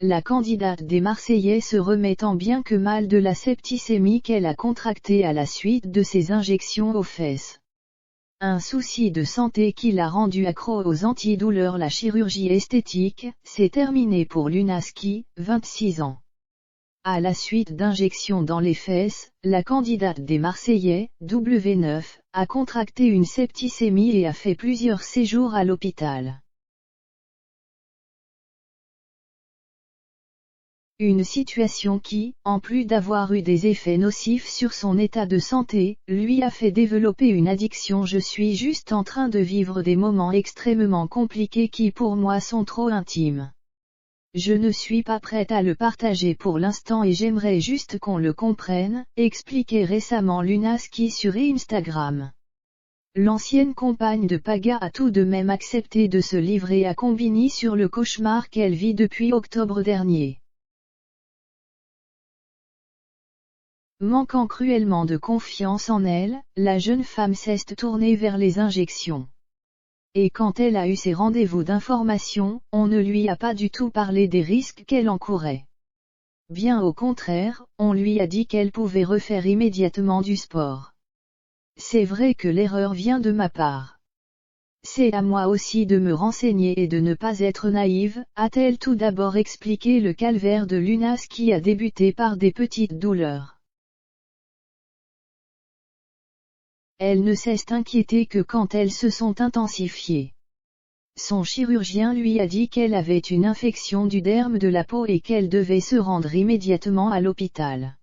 la candidate des Marseillais se remet tant bien que mal de la septicémie qu'elle a contractée à la suite de ses injections aux fesses. Un souci de santé qui l'a rendue accro aux antidouleurs. La chirurgie esthétique, c'est terminé pour Lunaski, 26 ans. À la suite d'injections dans les fesses, la candidate des Marseillais, W9, a contracté une septicémie et a fait plusieurs séjours à l'hôpital. Une situation qui, en plus d'avoir eu des effets nocifs sur son état de santé, lui a fait développer une addiction. Je suis juste en train de vivre des moments extrêmement compliqués qui pour moi sont trop intimes. Je ne suis pas prête à le partager pour l'instant et j'aimerais juste qu'on le comprenne, expliquait récemment Lunaski sur Instagram. L'ancienne compagne de Paga a tout de même accepté de se livrer à Combini sur le cauchemar qu'elle vit depuis octobre dernier. Manquant cruellement de confiance en elle, la jeune femme s'est tournée vers les injections. Et quand elle a eu ses rendez-vous d'information, on ne lui a pas du tout parlé des risques qu'elle encourait. Bien au contraire, on lui a dit qu'elle pouvait refaire immédiatement du sport. C'est vrai que l'erreur vient de ma part. C'est à moi aussi de me renseigner et de ne pas être naïve, a-t-elle tout d'abord expliqué. Le calvaire de Lunaski a débuté par des petites douleurs. Elle ne s'est inquiétée que quand elles se sont intensifiées. Son chirurgien lui a dit qu'elle avait une infection du derme de la peau et qu'elle devait se rendre immédiatement à l'hôpital.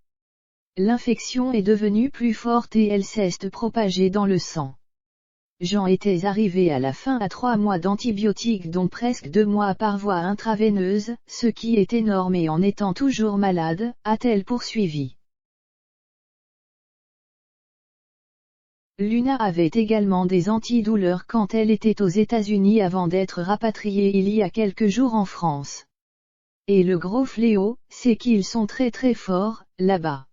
L'infection est devenue plus forte et elle s'est propagée dans le sang. J'en étais arrivée à la fin à 3 mois d'antibiotiques dont presque 2 mois par voie intraveineuse, ce qui est énorme et en étant toujours malade, a-t-elle poursuivi. Luna avait également des antidouleurs quand elle était aux États-Unis avant d'être rapatriée il y a quelques jours en France. Et le gros fléau, c'est qu'ils sont très très forts, là-bas.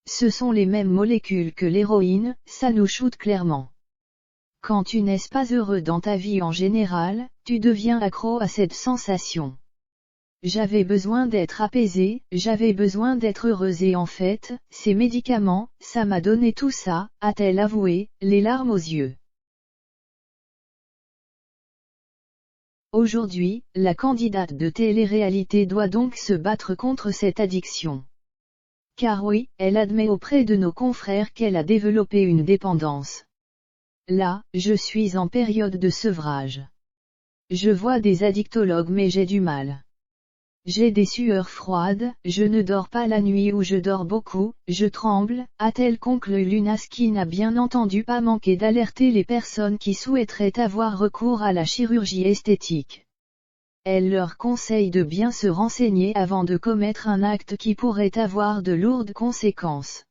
Ce sont les mêmes molécules que l'héroïne, ça nous shoot clairement. Quand tu n'es pas heureux dans ta vie en général, tu deviens accro à cette sensation. J'avais besoin d'être apaisée, j'avais besoin d'être heureuse et en fait, ces médicaments, ça m'a donné tout ça, a-t-elle avoué, les larmes aux yeux. Aujourd'hui, la candidate de télé-réalité doit donc se battre contre cette addiction. Car oui, elle admet auprès de nos confrères qu'elle a développé une dépendance. Là, je suis en période de sevrage. Je vois des addictologues mais j'ai du mal. J'ai des sueurs froides, je ne dors pas la nuit ou je dors beaucoup, je tremble, a-t-elle conclu. Lunaski n'a bien entendu pas manqué d'alerter les personnes qui souhaiteraient avoir recours à la chirurgie esthétique. Elle leur conseille de bien se renseigner avant de commettre un acte qui pourrait avoir de lourdes conséquences.